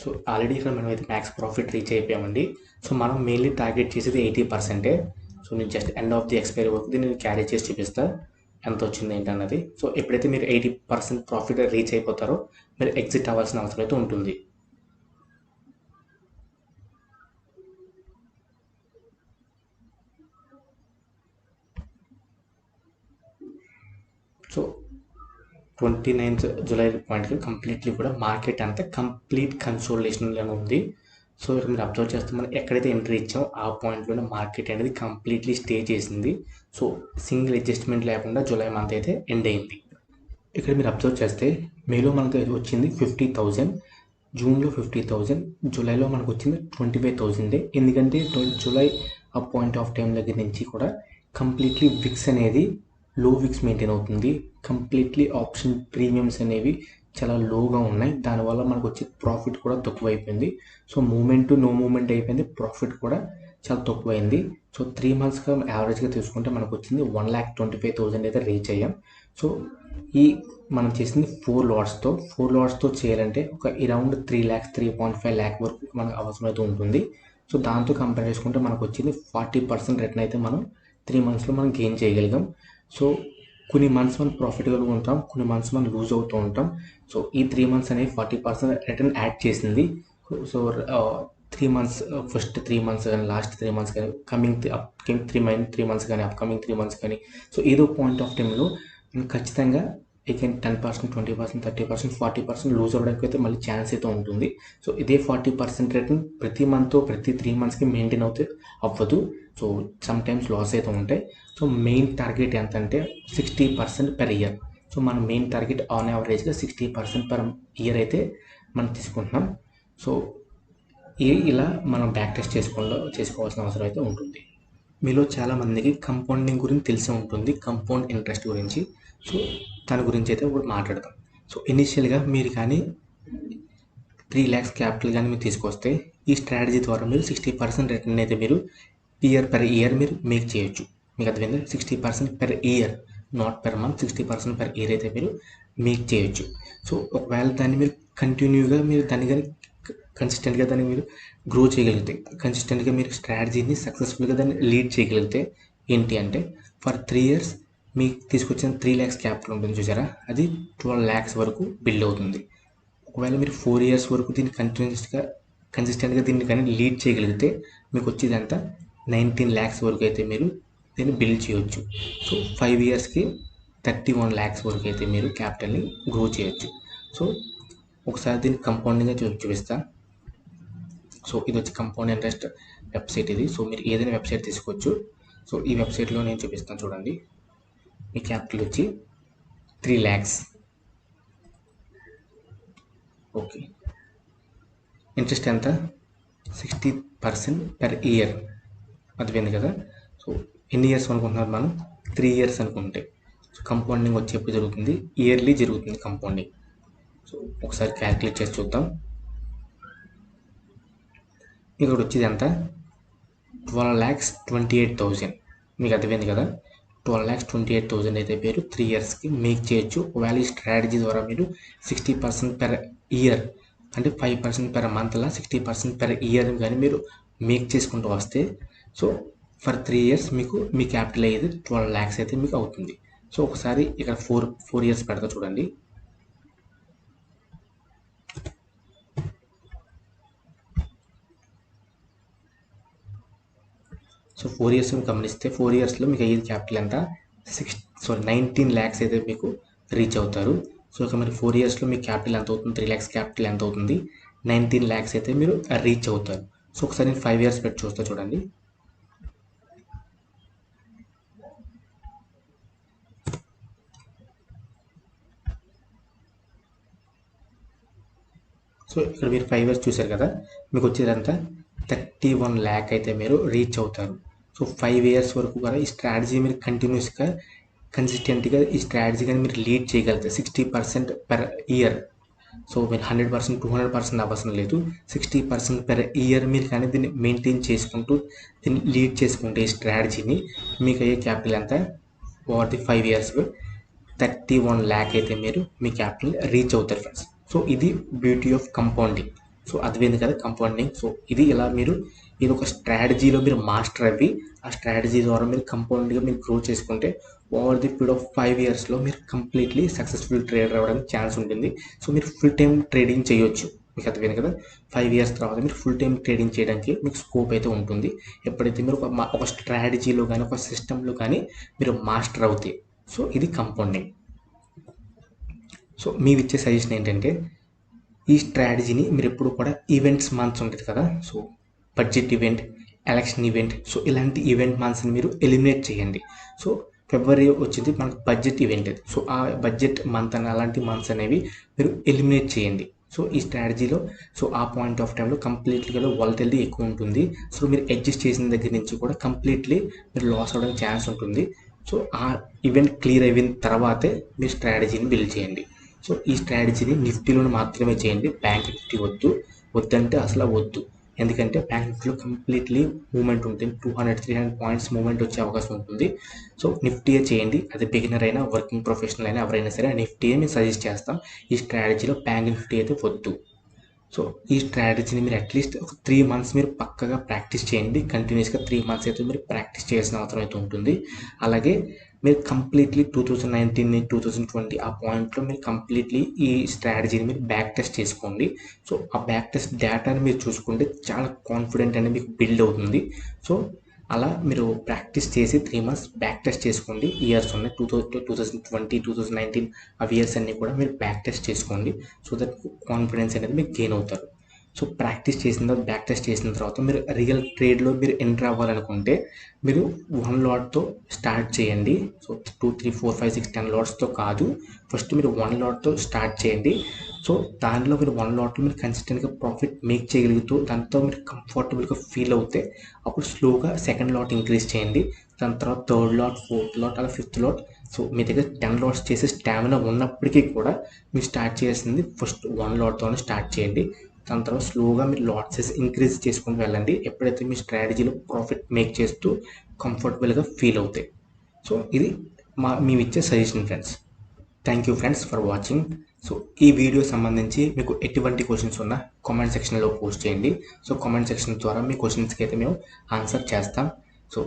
సో ఆల్రెడీ ఇక్కడ మనం అయితే మ్యాక్స్ ప్రాఫిట్ రీచ్ అయిపోయామండి. సో మనం మెయిన్లీ టార్గెట్ చేసేది 80%. సో నేను just end of the expiry వరకు నేను క్యారీ చేసి చూపిస్తా ఎంత వచ్చింది ఏంటన్నది. సో ఎప్పుడైతే మీరు 80% ప్రాఫిట్ రీచ్ అయిపోతారో మీరు ఎగ్జిట్ అవ్వాల్సిన అవసరం అయితే ఉంటుంది. సో 29th జూలై పాయింట్కి కంప్లీట్లీ కూడా మార్కెట్ అంతా కంప్లీట్ కన్సోలిడేషన్లోనే ఉంది. సో ఇక్కడ మీరు అబ్జర్వ్ చేస్తే మనం ఎక్కడైతే ఎంట్రీ ఇచ్చామో ఆ పాయింట్లోనే మార్కెట్ అనేది కంప్లీట్లీ స్టే చేసింది. సో సింగిల్ అడ్జస్ట్మెంట్ లేకుండా జూలై మంత్ అయితే ఎండ్ అయింది. ఇక్కడ మీరు అబ్జర్వ్ చేస్తే మేలో మనకు వచ్చింది 50,000, జూన్లో 50,000, జూలైలో మనకు వచ్చింది 25,000. ఎందుకంటే జూలై ఆ పాయింట్ ఆఫ్ టైం దగ్గర నుంచి కూడా కంప్లీట్లీ విక్స్ అనేది లో విక్స్ మెయింటైన్ అవుతుంది. కంప్లీట్లీ ఆప్షన్ ప్రీమియమ్స్ అనేవి చాలా లోగా ఉన్నాయి. దానివల్ల మనకు వచ్చే ప్రాఫిట్ కూడా తక్కువైపోయింది. సో మూమెంట్ నో మూమెంట్ అయిపోయింది, ప్రాఫిట్ కూడా చాలా తక్కువైంది. సో 3 monthsగా యావరేజ్గా తీసుకుంటే మనకు వచ్చింది 1,25,000 అయితే రీచ్ అయ్యాం. సో ఈ మనం చేసింది 4 lotsతో చేయాలంటే ఒక అరౌండ్ 3 lakhs 3.5 lakh వరకు మనకు అవసరమైతే ఉంటుంది. సో దాంతో కంపేర్ చేసుకుంటే మనకు వచ్చింది 40% రిటర్న్ అయితే మనం 3 monthsలో మనం గెయిన్ చేయగలిగాం. సో కొన్ని మంత్స్ మనం ప్రాఫిట్గా ఉంటాం, కొన్ని మంత్స్ మనం లూజ్ అవుతూ ఉంటాం. సో ఈ 3 months అనేవి 40% రిటర్న్ యాడ్ చేసింది. సో 3 months ఫస్ట్ 3 months కానీ లాస్ట్ 3 months కానీ కమింగ్ 3 months కానీ అప్కమింగ్ 3 months కానీ సో ఏదో పాయింట్ ఆఫ్ టైంలో మనం ఖచ్చితంగా అగైన్ 10%, 20%, 30%, 40% లూజ్ అవ్వడానికి అయితే మళ్ళీ ఛాన్స్ అయితే ఉంటుంది. సో ఇదే 40% రిటర్న్ ప్రతి మంత్ ప్రతి 3 monthsకి మెయింటైన్ అవుతే అవ్వదు. సో సమ్ టైమ్స్ లాస్ అయితే ఉంటాయి. సో మెయిన్ టార్గెట్ ఎంత అంటే 60% per year. సో మన మెయిన్ టార్గెట్ ఆన్ యావరేజ్గా 60% per year అయితే మనం తీసుకుంటున్నాం. సో ఇలా మనం బ్యాక్ టెస్ట్ చేసుకోవాల్సిన అవసరం అయితే ఉంటుంది. మీలో చాలామందికి కంపౌండింగ్ గురించి తెలిసి ఉంటుంది, కంపౌండ్ ఇంట్రెస్ట్ గురించి. సో దాని గురించి అయితే ఇప్పుడు మాట్లాడదాం. సో ఇనిషియల్గా మీరు కానీ 3 lakhs క్యాపిటల్ కానీ మీరు తీసుకొస్తే ఈ స్ట్రాటజీ ద్వారా మీరు 60% రిటర్న్ అయితే మీరు per year మీరు మేక్ చేయొచ్చు. మీకు అర్థమైంది, 60% per year, not per month, 60% per year అయితే మీరు మేక్ చేయొచ్చు. సో ఒకవేళ దాన్ని మీరు కంటిన్యూగా మీరు దాన్ని కానీ కన్సిస్టెంట్గా దాన్ని మీరు గ్రో చేయగలిగితే, కన్సిస్టెంట్గా మీరు స్ట్రాటజీని సక్సెస్ఫుల్గా దాన్ని లీడ్ చేయగలిగితే ఏంటి అంటే ఫర్ 3 ఇయర్స్ మీకు తీసుకొచ్చిన 3 lakhs క్యాపిటల్ ఉంటుంది చూసారా, అది 12 lakhs వరకు బిల్డ్ అవుతుంది. ఒకవేళ మీరు 4 ఇయర్స్ వరకు దీన్ని కన్సిస్టెంట్గా దీన్ని కానీ లీడ్ చేయగలిగితే మీకు వచ్చేదంతా 19 lakhs వరకు అయితే మీరు దీన్ని బిల్డ్ చేయొచ్చు. సో 5 ఇయర్స్కి 31 lakhs వరకు అయితే మీరు క్యాపిటల్ని గ్రో చేయొచ్చు. సో ఒకసారి దీన్ని కంపౌండింగ్గా చూపిస్తా. సో ఇది వచ్చి కంపౌండ్ ఇంట్రెస్ట్ వెబ్సైట్ ఇది. సో మీరు ఏదైనా వెబ్సైట్ తీసుకోవచ్చు. సో ఈ వెబ్సైట్లో నేను చూపిస్తాను చూడండి. మీ క్యాపిటల్ వచ్చి 3 lakhs. ఓకే, ఇంట్రెస్ట్ ఎంత? 60% per year. అర్థమైంది కదా. సో ఎన్ని ఇయర్స్ అనుకుంటున్నారు మనం? 3 years అనుకుంటే. సో కంపౌండింగ్ వచ్చి ఎప్పుడు జరుగుతుంది? ఇయర్లీ జరుగుతుంది కంపౌండింగ్. సో ఒకసారి క్యాల్కులేట్ చేసి చూద్దాం. ఇక్కడ వచ్చేది ఎంత? 12,28,000. మీకు అర్థమైంది కదా. 12,28,000 అయితే మీరు 3 yearsకి మేక్ చేయొచ్చు. ఒకవేళ ఈ స్ట్రాటజీ ద్వారా మీరు 60% per year అంటే 5% per month అలా 60% per year కానీ మీరు మేక్ చేసుకుంటూ వస్తే సో ఫర్ 3 years మీకు మీ క్యాపిటల్ అయ్యేది 12 lakhs అయితే మీకు అవుతుంది. సో ఒకసారి ఇక్కడ 4 years పెడతా చూడండి. సో 4 years గమనిస్తే 4 yearsలో మీకు అయ్యేది క్యాపిటల్ ఎంత? 19 lakhs అయితే మీకు రీచ్ అవుతారు. సో ఇక మరి 4 yearsలో మీ క్యాపిటల్ ఎంత అవుతుంది? 3 lakhs క్యాపిటల్ ఎంత అవుతుంది? 19 lakhs అయితే మీరు రీచ్ అవుతారు. సో ఒకసారి నేను 5 years పెట్టి చూస్తా చూడండి. సో ఇక్కడ మీరు 5 years చూశారు కదా, మీకు వచ్చేదంతా 31 lakh అయితే మీరు రీచ్ అవుతారు. సో 5 years వరకు కూడా ఈ స్ట్రాటజీ మీరు కంటిన్యూస్గా కన్సిస్టెంట్గా ఈ స్ట్రాటజీ కానీ మీరు లీడ్ చేయగలిగితే 60% per year. సో మీరు 100% 200% అవసరం లేదు. 60% per year మీరు కానీ దీన్ని మెయింటైన్ చేసుకుంటూ దీన్ని లీడ్ చేసుకుంటే ఈ స్ట్రాటజీని మీకు అయ్యే క్యాపిటల్ ఎంత? ఓవర్ ది 5 years 31 lakh అయితే మీరు మీ క్యాపిటల్ రీచ్ అవుతారు ఫ్రెండ్స్. సో ఇది బ్యూటీ ఆఫ్ కంపౌండింగ్. సో అర్థమైంది కదా కంపౌండింగ్. సో ఇది ఇలా మీరు ఇది ఒక స్ట్రాటజీలో మీరు మాస్టర్ అవ్వి ఆ స్ట్రాటజీ ద్వారా మీరు కంపౌండ్గా మీరు గ్రో చేసుకుంటే ఓవర్ ది పీరియడ్ ఆఫ్ 5 yearsలో మీరు కంప్లీట్లీ సక్సెస్ఫుల్ ట్రేడర్ అవ్వడానికి ఛాన్స్ ఉంటుంది. సో మీరు ఫుల్ టైం ట్రేడింగ్ చేయొచ్చు. మీకు అర్థమైంది కదా. 5 years తర్వాత మీరు ఫుల్ టైం ట్రేడింగ్ చేయడానికి మీకు స్కోప్ అయితే ఉంటుంది. ఎప్పుడైతే మీరు ఒక స్ట్రాటజీలో కానీ ఒక సిస్టంలో కానీ మీరు మాస్టర్ అవుతాయి. సో ఇది కంపౌండింగ్. సో మీరు ఇచ్చే సజెషన్ ఏంటంటే ఈ స్ట్రాటజీని మీరు ఎప్పుడు కూడా ఈవెంట్స్ మంత్స్ ఉంటుంది కదా, so budget event, election event, so ఇలాంటి ఈవెంట్ మంత్స్ని మీరు ఎలిమినేట్ చేయండి. సో ఫిబ్రవరి వచ్చింది మనకు బడ్జెట్ ఈవెంట్, సో ఆ బడ్జెట్ మంత్ అని అలాంటి మంత్స్ అనేవి మీరు ఎలిమినేట్ చేయండి. సో ఈ స్ట్రాటజీలో సో ఆ పాయింట్ ఆఫ్ టైంలో కంప్లీట్గా వాలటిలిటీ ఎక్కువ ఉంటుంది. సో మీరు అడ్జస్ట్ చేసిన దగ్గర నుంచి కూడా కంప్లీట్లీ మీరు లాస్ అవ్వడానికి ఛాన్స్ ఉంటుంది. సో ఆ ఈవెంట్ క్లియర్ అయిన తర్వాతే మీరు స్ట్రాటజీని బిల్డ్ చేయండి. సో ఈ స్ట్రాటజీని నిఫ్టీలోనే మాత్రమే చేయండి. బ్యాంక్ నిఫ్టీ వద్దంటే అసలు వద్దు. ఎందుకంటే బ్యాంక్ నిఫ్టీలో కంప్లీట్లీ మూవ్మెంట్ ఉంటుంది. 200-300 పాయింట్స్ మూవ్మెంట్ వచ్చే అవకాశం ఉంటుంది. సో నిఫ్టీయే చేయండి. అది బిగినర్ అయినా వర్కింగ్ ప్రొఫెషనల్ అయినా ఎవరైనా సరే నిఫ్టీయే మేము సజెస్ట్ చేస్తాం. ఈ స్ట్రాటజీలో బ్యాంక్ నిఫ్టీ అయితే వద్దు. సో ఈ స్ట్రాటజీని మీరు అట్లీస్ట్ ఒక 3 months మీరు పక్కగా ప్రాక్టీస్ చేయండి. కంటిన్యూస్గా 3 months అయితే మీరు ప్రాక్టీస్ చేయాల్సిన అవసరం అయితే ఉంటుంది. అలాగే మీరు కంప్లీట్లీ 2019-2020 ఆ పాయింట్లో మీరు కంప్లీట్లీ ఈ స్ట్రాటజీని మీరు బ్యాక్ టెస్ట్ చేసుకోండి. సో ఆ బ్యాక్ టెస్ట్ డేటాని మీరు చూసుకుంటే చాలా కాన్ఫిడెంట్ అనేది మీకు బిల్డ్ అవుతుంది. సో అలా మీరు ప్రాక్టీస్ చేసి 3 months బ్యాక్ టెస్ట్ చేసుకోండి. ఇయర్స్ ఉన్నాయి 2020-2019 అవి ఇయర్స్ అన్నీ కూడా మీరు బ్యాక్ టెస్ట్ చేసుకోండి. సో దట్ కాన్ఫిడెన్స్ అనేది మీకు గెయిన్ అవుతారు. సో ప్రాక్టీస్ చేసిన తర్వాత బ్యాక్ టెస్ట్ చేసిన తర్వాత మీరు రియల్ ట్రేడ్లో మీరు ఎంటర్ అవ్వాలనుకుంటే మీరు 1 lotతో స్టార్ట్ చేయండి. సో 2, 3, 4, 5, 6, 10 lotస్తో కాదు, ఫస్ట్ మీరు 1 lotతో స్టార్ట్ చేయండి. సో దానిలో మీరు 1 lotలో మీరు కన్సిస్టెంట్గా ప్రాఫిట్ మేక్ చేయగలుగుతూ దాంతో మీరు కంఫర్టబుల్గా ఫీల్ అవుతే అప్పుడు స్లోగా 2nd lot ఇంక్రీజ్ చేయండి. దాని తర్వాత 3rd lot, 4th lot అలా 5th lot. సో మీ దగ్గర 10 lots చేసే స్టామినా ఉన్నప్పటికీ కూడా మీరు స్టార్ట్ చేయాల్సింది ఫస్ట్ 1 lotతోనే స్టార్ట్ చేయండి. దాని తర్వాత స్లోగా మీరు లాట్ సైజ్ ఇంక్రీజ్ చేసుకుంటూ వెళ్ళండి. ఎప్పుడైతే మీ స్ట్రాటజీలో ప్రాఫిట్ మేక్ చేస్తూ కంఫర్టబుల్గా ఫీల్ అవుతాయి. సో ఇది మేము ఇచ్చే suggestion friends. Thank you friends for watching. So ఈ వీడియో సంబంధించి మీకు ఎటువంటి క్వశ్చన్స్ ఉన్నా కామెంట్ సెక్షన్లో పోస్ట్ చేయండి. సో కామెంట్ సెక్షన్ ద్వారా మీ క్వశ్చన్స్కి అయితే మేము ఆన్సర్ చేస్తాం. So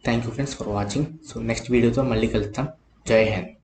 thank you friends for watching. So next వీడియోతో మళ్ళీ కలుద్దాం. జై హింద్.